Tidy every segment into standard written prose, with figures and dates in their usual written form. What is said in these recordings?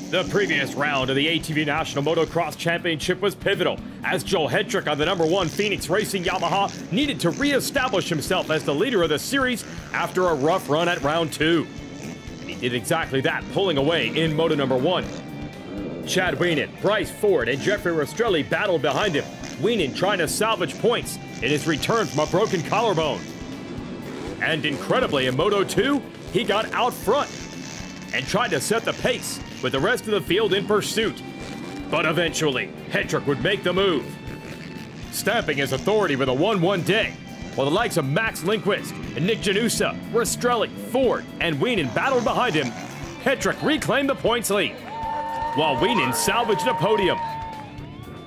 The previous round of the ATV National Motocross Championship was pivotal, as Joel Hetrick on the #1 Phoenix Racing Yamaha needed to re-establish himself as the leader of the series after a rough run at round 2. And he did exactly that, pulling away in Moto #1. Chad Wienen, Bryce Ford, and Jeffrey Rastrelli battled behind him, Wienen trying to salvage points in his return from a broken collarbone. And incredibly, in Moto 2, he got out front and tried to set the pace with the rest of the field in pursuit. But eventually, Hetrick would make the move, stamping his authority with a 1-1 day, while the likes of Max Lindquist and Nick Janusa, Rastrelli, Ford, and Wienen battled behind him. Hetrick reclaimed the points lead, while Wienen salvaged a podium.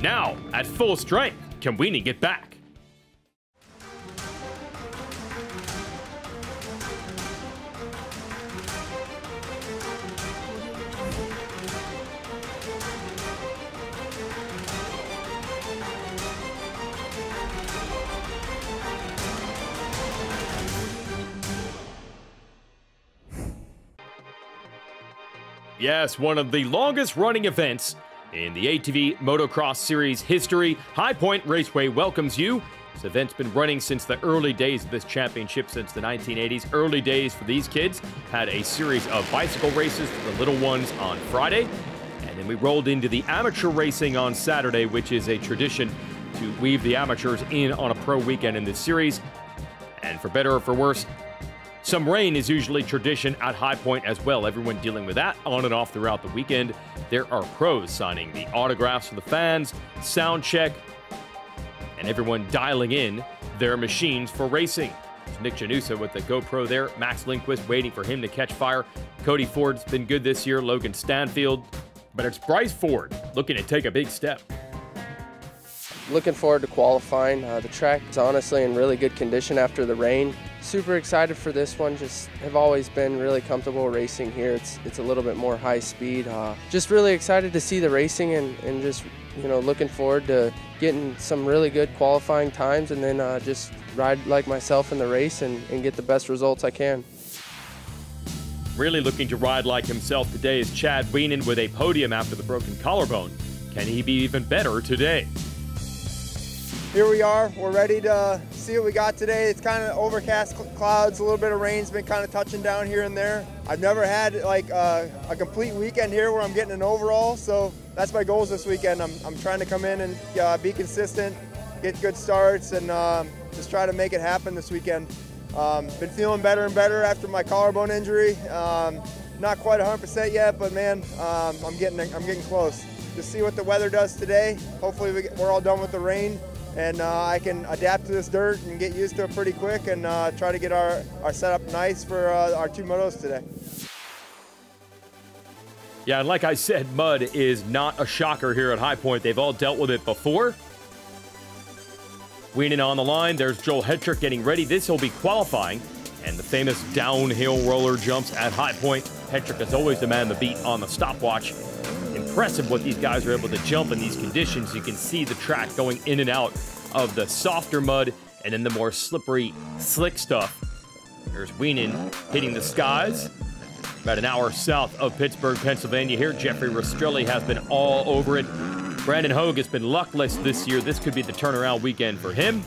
Now, at full strength, can Wienen get back? Yes, one of the longest running events in the ATV Motocross Series history. High Point Raceway welcomes you. This event's been running since the early days of this championship, since the 1980s. Early days for these kids. Had a series of bicycle races for the little ones on Friday. And then we rolled into the amateur racing on Saturday, which is a tradition to weave the amateurs in on a pro weekend in this series. And for better or for worse, some rain is usually tradition at High Point as well. Everyone dealing with that on and off throughout the weekend. There are pros signing the autographs for the fans, sound check, and everyone dialing in their machines for racing. There's Nick Janusa with the GoPro there. Max Lindquist waiting for him to catch fire. Cody Ford's been good this year. Logan Stanfield. But it's Bryce Ford looking to take a big step. Looking forward to qualifying. The track is honestly in really good condition after the rain. Super excited for this one. Just have always been really comfortable racing here. It's a little bit more high speed. Just really excited to see the racing and just, you know, looking forward to getting some really good qualifying times and then just ride like myself in the race and get the best results I can. Really looking to ride like himself today is Chad Wienen with a podium after the broken collarbone. Can he be even better today? Here we are, we're ready to see what we got today. It's kind of overcast clouds, a little bit of rain's been kind of touching down here and there. I've never had like a complete weekend here where I'm getting an overall, so that's my goals this weekend. I'm trying to come in and be consistent, get good starts, and just try to make it happen this weekend. Been feeling better and better after my collarbone injury. Not quite 100% yet, but man, I'm getting close. Just see what the weather does today. Hopefully we're all done with the rain, and I can adapt to this dirt and get used to it pretty quick and try to get our setup nice for our 2 motos today. Yeah, and like I said, mud is not a shocker here at High Point. They've all dealt with it before. Wienen on the line. There's Joel Hetrick getting ready. This will be qualifying. And the famous downhill roller jumps at High Point. Hetrick is always the man to beat on the stopwatch. Impressive what these guys are able to jump in these conditions. You can see the track going in and out of the softer mud and then the more slippery, slick stuff. There's Wienen hitting the skies. About an hour south of Pittsburgh, Pennsylvania here. Jeffrey Rastrelli has been all over it. Brandon Hogue has been luckless this year. This could be the turnaround weekend for him.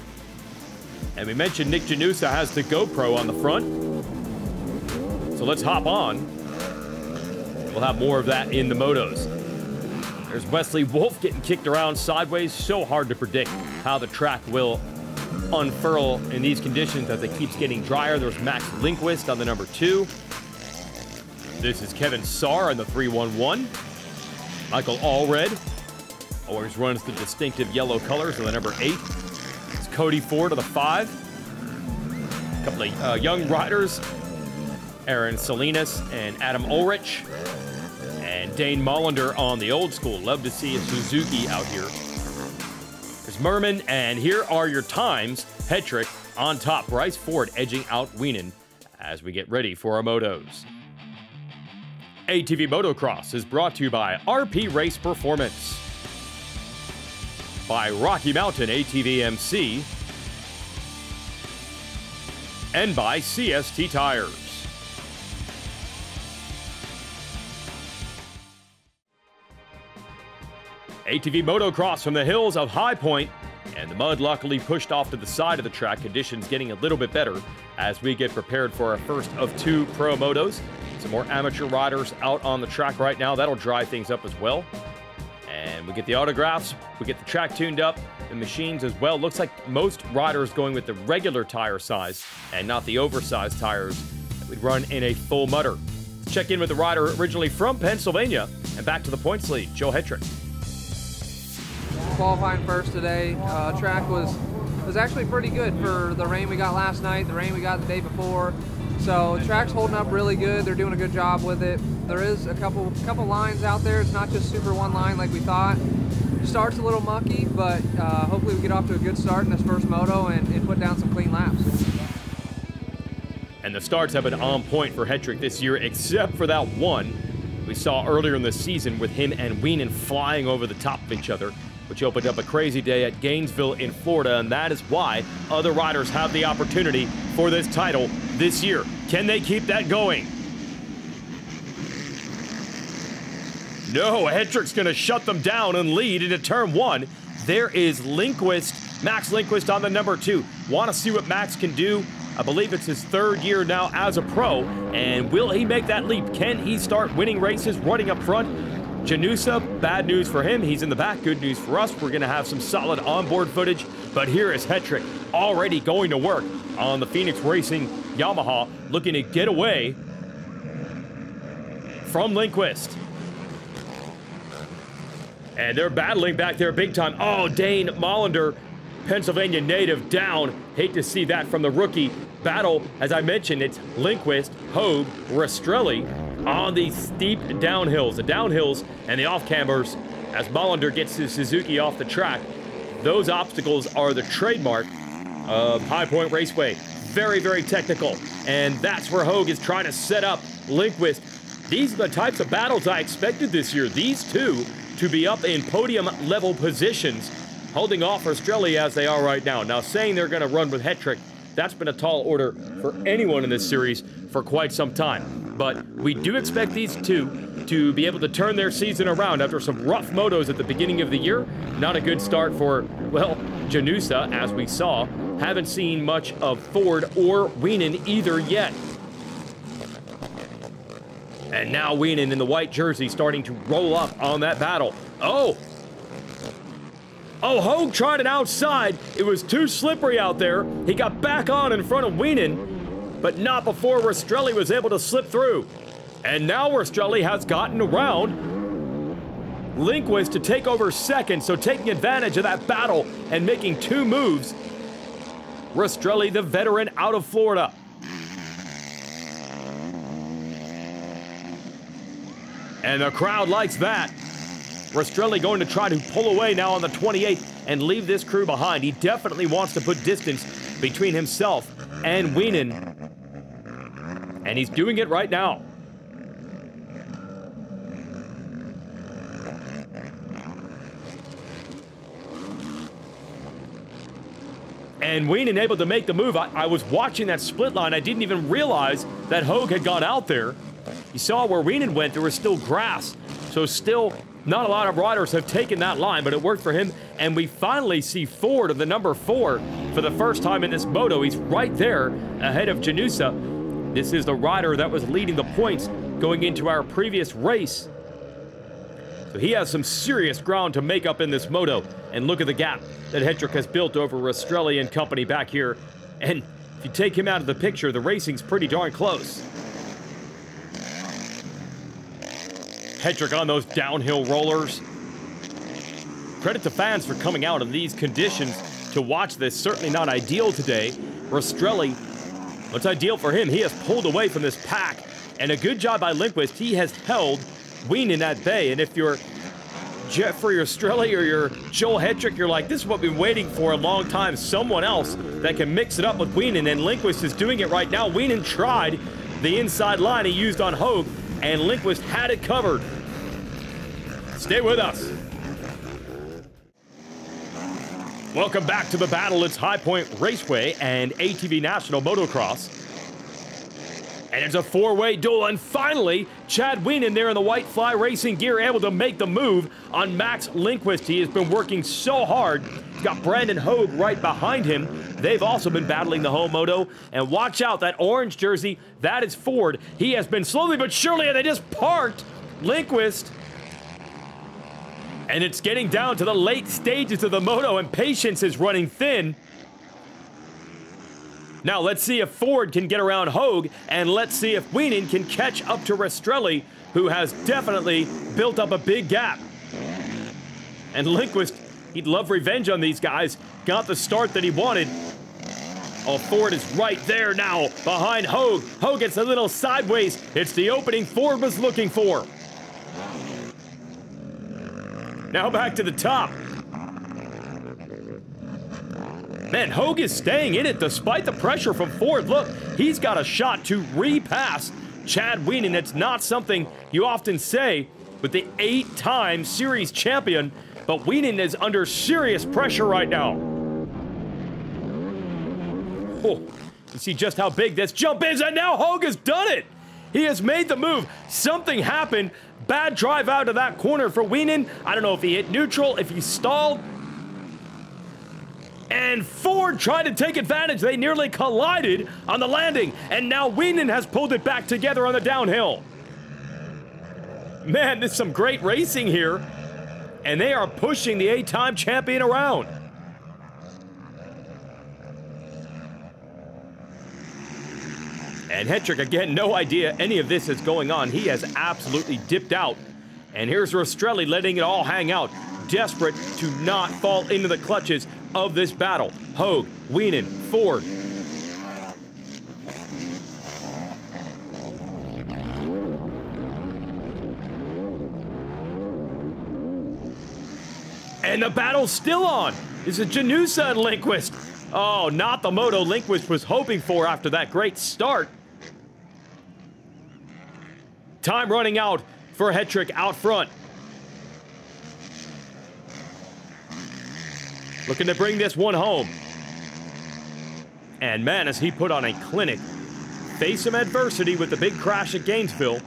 And we mentioned Nick Janusa has the GoPro on the front. So let's hop on. We'll have more of that in the motos. There's Wesley Wolf getting kicked around sideways. So hard to predict how the track will unfurl in these conditions as it keeps getting drier. There's Max Lindquist on the #2. This is Kevin Saar on the 311. Michael Allred always runs the distinctive yellow colors on the #8. It's Cody Ford on the 5. A couple of young riders, Aaron Salinas and Adam Ulrich. And Dane Mollender on the old school. Love to see a Suzuki out here. There's Merman, and here are your times. Hetrick on top. Bryce Ford edging out Wienen as we get ready for our motos. ATV Motocross is brought to you by RP Race Performance, by Rocky Mountain ATVMC, and by CST Tires. ATV Motocross from the hills of High Point, and the mud luckily pushed off to the side of the track. Conditions getting a little bit better as we get prepared for our first of 2 pro motos. Some more amateur riders out on the track right now. That'll dry things up as well. And we get the autographs, we get the track tuned up, the machines as well. Looks like most riders going with the regular tire size and not the oversized tires that we'd run in a full mudder. Let's check in with the rider originally from Pennsylvania and back to the points lead, Joe Hetrick. Qualifying first today. Track was actually pretty good for the rain we got last night, the rain we got the day before. So the track's holding up really good. They're doing a good job with it. There is a couple lines out there. It's not just super one line like we thought. Start's a little mucky, but hopefully we get off to a good start in this first moto and put down some clean laps. And the starts have been on point for Hetrick this year, except for that one we saw earlier in the season with him and Wienen flying over the top of each other, which opened up a crazy day at Gainesville in Florida, and that is why other riders have the opportunity for this title this year. Can they keep that going? No, Hetrick's gonna shut them down and lead into turn 1. There is Lindquist, Max Lindquist on the number 2. Want to see what Max can do? I believe it's his 3rd year now as a pro, and will he make that leap? Can he start winning races running up front? Janusa, bad news for him. He's in the back. Good news for us. We're going to have some solid onboard footage. But here is Hetrick already going to work on the Phoenix Racing Yamaha, looking to get away from Lindquist. And they're battling back there big time. Oh, Dane Mollender, Pennsylvania native, down. Hate to see that from the rookie. Battle, as I mentioned, it's Lindquist, Hogue, Rastrelli on these steep downhills. The downhills and the off-cambers as Mollender gets his Suzuki off the track. Those obstacles are the trademark of High Point Raceway. Very, very technical. And that's where Hogue is trying to set up Lindquist. These are the types of battles I expected this year. These two to be up in podium-level positions, holding off Rastrelli as they are right now. Now, saying they're going to run with Hetrick, that's been a tall order for anyone in this series for quite some time. But we do expect these two to be able to turn their season around after some rough motos at the beginning of the year. Not a good start for, well, Janusa, as we saw. Haven't seen much of Ford or Wienen either yet. And now Wienen in the white jersey starting to roll up on that battle. Oh, Hogue tried it outside. It was too slippery out there. He got back on in front of Wienen, but not before Rastrelli was able to slip through. And now Rastrelli has gotten around Lindquist to take over second, so taking advantage of that battle and making 2 moves. Rastrelli, the veteran out of Florida. And the crowd likes that. Rastrelli going to try to pull away now on the 28th and leave this crew behind. He definitely wants to put distance between himself and Wienen. And he's doing it right now. And Wienen able to make the move. I was watching that split line. I didn't even realize that Hogue had gone out there. You saw where Wienen went, there was still grass. So still not a lot of riders have taken that line, but it worked for him. And we finally see Ford of the number 4 for the first time in this moto. He's right there ahead of Janusa. This is the rider that was leading the points going into our previous race. So he has some serious ground to make up in this moto. And look at the gap that Hetrick has built over Rastrelli and company back here. And if you take him out of the picture, the racing's pretty darn close. Hetrick on those downhill rollers. Credit to fans for coming out in these conditions to watch this. Certainly not ideal today. Rastrelli, what's ideal for him? He has pulled away from this pack. And a good job by Lindquist. He has held Wienen at bay. And if you're Jeffrey Rastrelli or you're Joel Hetrick, you're like, this is what we've been waiting for a long time. Someone else that can mix it up with Wienen. And Lindquist is doing it right now. Wienen tried the inside line he used on Hogue, and Lindquist had it covered. Stay with us. Welcome back to the battle. It's High Point Raceway and ATV National Motocross. And it's a four-way duel, and finally, Chad Wienen there in the white fly racing gear able to make the move on Max Lindquist. He has been working so hard. He's got Brandon Hogue right behind him. They've also been battling the home moto. And watch out, that orange jersey, that is Ford. He has been slowly but surely, and they just parked Lindquist. And it's getting down to the late stages of the moto, and patience is running thin. Now let's see if Ford can get around Hogue, and let's see if Wienen can catch up to Rastrelli, who has definitely built up a big gap. And Lindquist, he'd love revenge on these guys, got the start that he wanted. Oh, Ford is right there now behind Hogue. Hogue gets a little sideways. It's the opening Ford was looking for. Now back to the top. Man, Hogue is staying in it despite the pressure from Ford. Look, he's got a shot to repass Chad Wienen. It's not something you often say with the 8-time series champion, but Wienen is under serious pressure right now. Oh, you see just how big this jump is, and now Hogue has done it. He has made the move. Something happened. Bad drive out of that corner for Wienen. I don't know if he hit neutral, if he stalled. And Ford tried to take advantage. They nearly collided on the landing. And now Wienen has pulled it back together on the downhill. Man, this is some great racing here. And they are pushing the 8-time champion around. And Hetrick, again, no idea any of this is going on. He has absolutely dipped out. And here's Rastrelli letting it all hang out, desperate to not fall into the clutches of this battle. Hogue, Wienen, Ford. And the battle's still on. This is Janusa and Lindquist. Oh, not the moto Lindquist was hoping for after that great start. Time running out for Hetrick out front. Looking to bring this one home. And man, as he put on a clinic, faced some adversity with the big crash at Gainesville.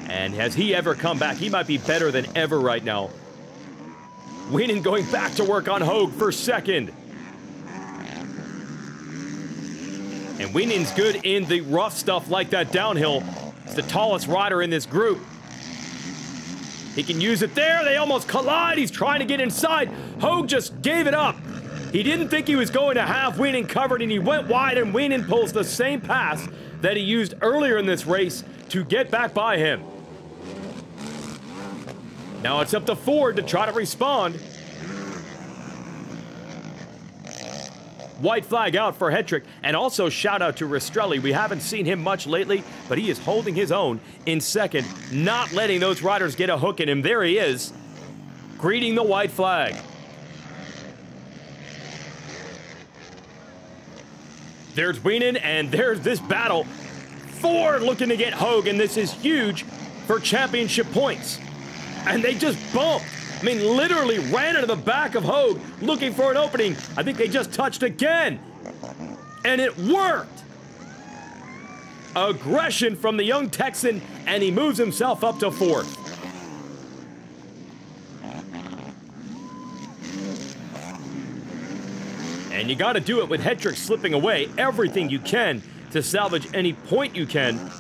And has he ever come back? He might be better than ever right now. Wienen going back to work on Hogue for second. And Wienen's good in the rough stuff like that downhill. He's the tallest rider in this group. He can use it there. They almost collide. He's trying to get inside. Hogue just gave it up. He didn't think he was going to have Wienen covered, and he went wide, and Wienen pulls the same pass that he used earlier in this race to get back by him. Now it's up to Ford to try to respond. White flag out for Hetrick, and also shout out to Rastrelli. We haven't seen him much lately, but he is holding his own in second, not letting those riders get a hook in him. There he is, greeting the white flag. There's Wienen, and there's this battle. Ford looking to get Hogue, and this is huge for championship points. And they just bumped. I mean, literally ran into the back of Hogue looking for an opening. I think they just touched again. And it worked. Aggression from the young Texan, and he moves himself up to fourth. And you got to do it with Hetrick slipping away. Everything you can to salvage any point you can.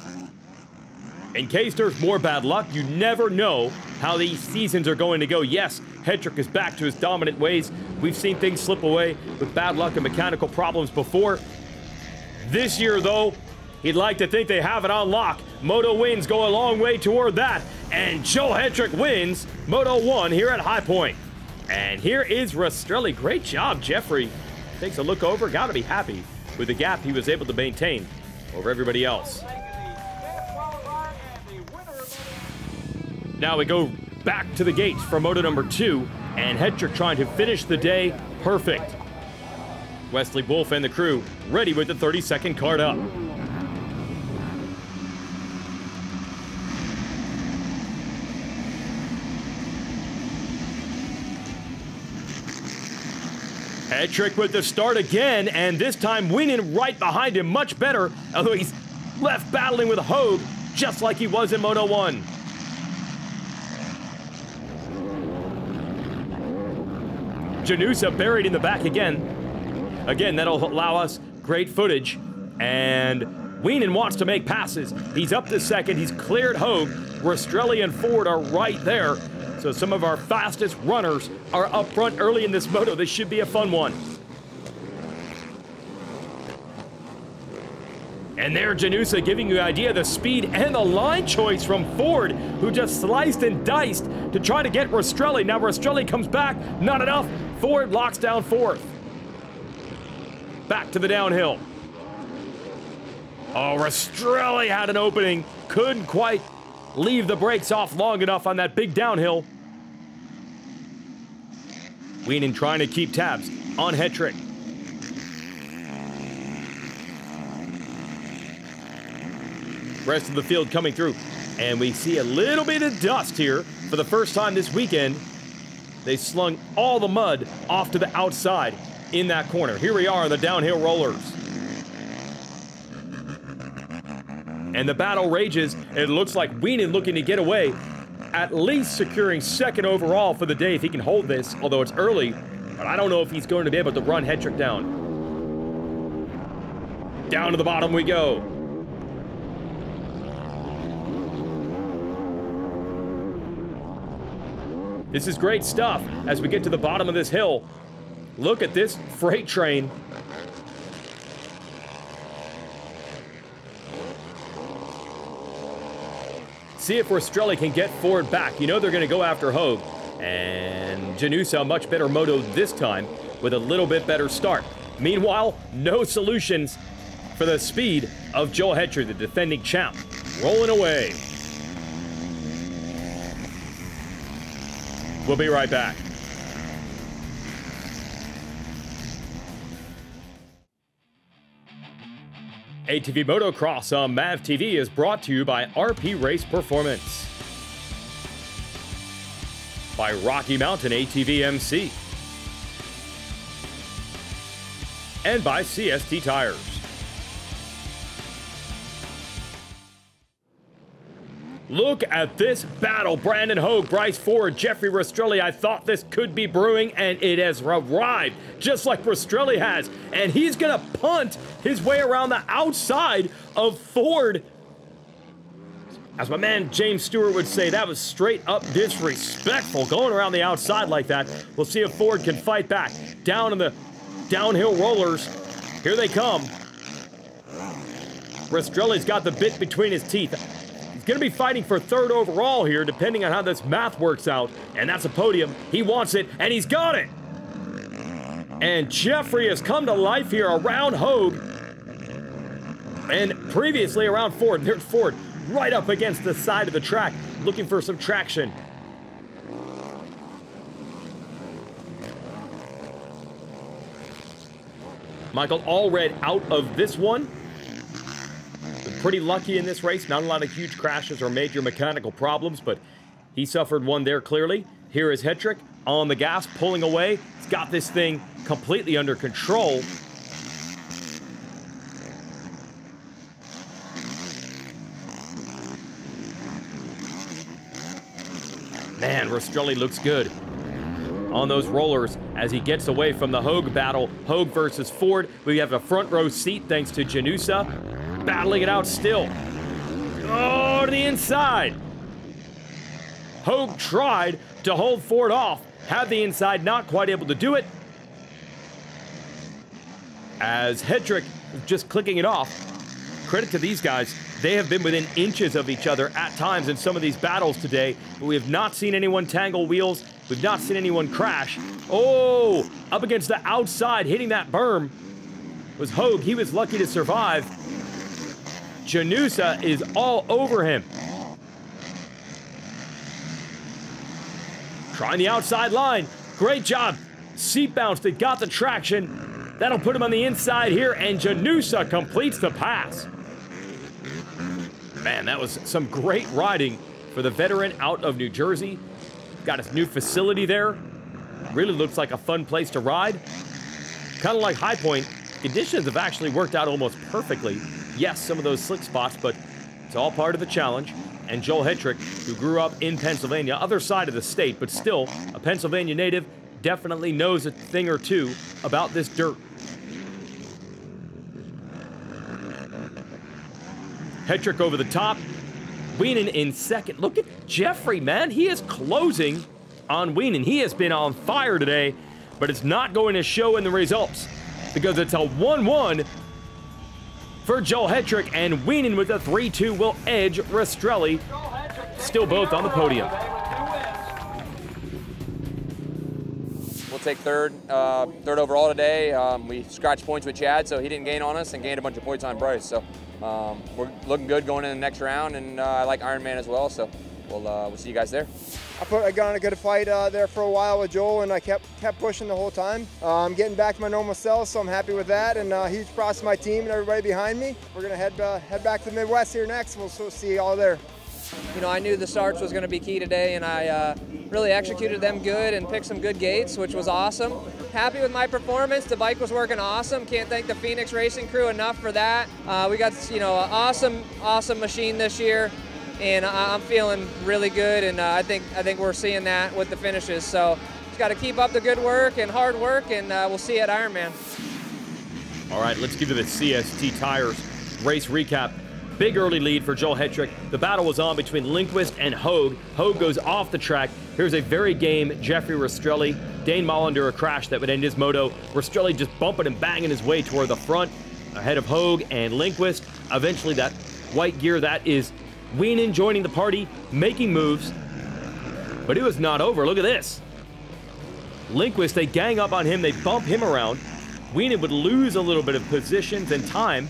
In case there's more bad luck, you never know how these seasons are going to go. Yes, Hetrick is back to his dominant ways. We've seen things slip away with bad luck and mechanical problems before. This year, though, he'd like to think they have it on lock. Moto wins go a long way toward that. And Joe Hetrick wins Moto 1 here at High Point. And here is Rastrelli. Great job, Jeffrey. Takes a look over, got to be happy with the gap he was able to maintain over everybody else. Now we go back to the gates for Moto number 2, and Hetrick trying to finish the day perfect. Wesley Wolf and the crew ready with the 30-second card up. Hetrick with the start again, and this time Wienen right behind him, much better, although he's left battling with Hogue, just like he was in Moto 1. Janusa buried in the back again. Again, that'll allow us great footage. And Wienen wants to make passes. He's up to second. He's cleared Hogue. Rastrelli and Ford are right there. So some of our fastest runners are up front early in this moto. This should be a fun one. And there, Janusa giving you an idea of the speed and the line choice from Ford, who just sliced and diced to try to get Rastrelli. Now Rastrelli comes back, not enough. Ford locks down fourth. Back to the downhill. Oh, Rastrelli had an opening. Couldn't quite leave the brakes off long enough on that big downhill. Wienen trying to keep tabs on Hetrick. Rest of the field coming through. And we see a little bit of dust here for the first time this weekend. They slung all the mud off to the outside in that corner. Here we are on the downhill rollers. And the battle rages. It looks like Wienen looking to get away, at least securing second overall for the day if he can hold this, although it's early. But I don't know if he's going to be able to run Hetrick down. Down to the bottom we go. This is great stuff as we get to the bottom of this hill. Look at this freight train. See if Rastrelli can get Ford back. You know they're going to go after Hogue. And Janusa, a much better moto this time with a little bit better start. Meanwhile, no solutions for the speed of Joel Hetrick, the defending champ. Rolling away. We'll be right back. ATV Motocross on MAV TV is brought to you by RP Race Performance, by Rocky Mountain ATVMC, and by CST Tires. Look at this battle. Brandon Hogue, Bryce Ford, Jeffrey Rastrelli. I thought this could be brewing, and it has arrived, just like Rastrelli has. And he's going to punt his way around the outside of Ford. As my man James Stewart would say, that was straight up disrespectful, going around the outside like that. We'll see if Ford can fight back. Down in the downhill rollers. Here they come. Rastrelli's got the bit between his teeth. Going to be fighting for third overall here, depending on how this math works out. And that's a podium. He wants it, and he's got it. And Jeffrey has come to life here around Hogue. And previously around Ford. There's Ford right up against the side of the track, looking for some traction. Michael Allred out of this one. Pretty lucky in this race, not a lot of huge crashes or major mechanical problems, but he suffered one there clearly. Here is Hetrick on the gas, pulling away. He's got this thing completely under control. Man, Rastrelli looks good on those rollers as he gets away from the Hogue battle. Hogue versus Ford. We have a front row seat thanks to Janusa. Battling it out still. Oh, to the inside. Hogue tried to hold Ford off. Had the inside, not quite able to do it. As Hetrick just clicking it off. Credit to these guys. They have been within inches of each other at times in some of these battles today. But we have not seen anyone tangle wheels. We've not seen anyone crash. Oh, up against the outside, hitting that berm was Hogue. He was lucky to survive. Janusa is all over him. Trying the outside line. Great job. Seat bounced. It got the traction. That'll put him on the inside here, and Janusa completes the pass. Man, that was some great riding for the veteran out of New Jersey. Got his new facility there. Really looks like a fun place to ride. Kind of like High Point. Conditions have actually worked out almost perfectly. Yes, some of those slick spots, but it's all part of the challenge. And Joel Hetrick, who grew up in Pennsylvania, other side of the state, but still a Pennsylvania native, definitely knows a thing or two about this dirt. Hetrick over the top. Wienen in second. Look at Jeffrey, man. He is closing on Wienen. He has been on fire today, but it's not going to show in the results because it's a 1-1 for Joel Hetrick, and Wienen with a 3-2 will edge Rastrelli. Still both on the podium. We'll take third overall today. We scratched points with Chad, so he didn't gain on us, and gained a bunch of points on Bryce. So we're looking good going in the next round, and I like Ironman as well. So we'll see you guys there. I got in a good fight there for a while with Joel, and I kept pushing the whole time. I'm getting back to my normal self, so I'm happy with that. And huge props to my team and everybody behind me. We're gonna head back to the Midwest here next. We'll see you all there. You know, I knew the starts was going to be key today, and I really executed them good and picked some good gates, which was awesome. Happy with my performance. The bike was working awesome. Can't thank the Phoenix Racing crew enough for that. We got, you know, an awesome machine this year, and I'm feeling really good. And I think we're seeing that with the finishes. So just got to keep up the good work and hard work, and we'll see you at Ironman. All right, let's give you the CST Tires race recap. Big early lead for Joel Hetrick. The battle was on between Lindquist and Hogue. Hogue goes off the track. Here's a very game Jeffrey Rastrelli. Dane Mollender a crash that would end his moto. Rastrelli just bumping and banging his way toward the front, ahead of Hogue and Lindquist. Eventually that white gear, that is Wienen joining the party, making moves. But it was not over. Look at this. Lindquist, they gang up on him. They bump him around. Wienen would lose a little bit of positions and time.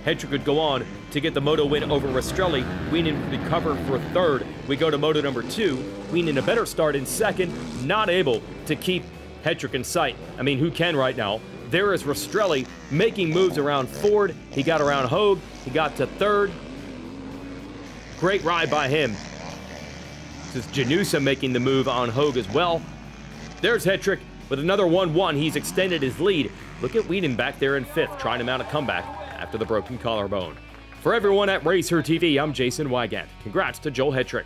Hetrick would go on to get the moto win over Rastrelli. Wienen would recover for third. We go to moto number 2. Wienen a better start in second, not able to keep Hetrick in sight. I mean, who can right now? There is Rastrelli making moves around Ford. He got around Hogue. He got to third. Great ride by him. This is Janusa making the move on Hogue as well. There's Hetrick with another 1-1. He's extended his lead. Look at Wienen back there in 5th, trying to mount a comeback after the broken collarbone. For everyone at Racer TV, I'm Jason Wygant. Congrats to Joel Hetrick.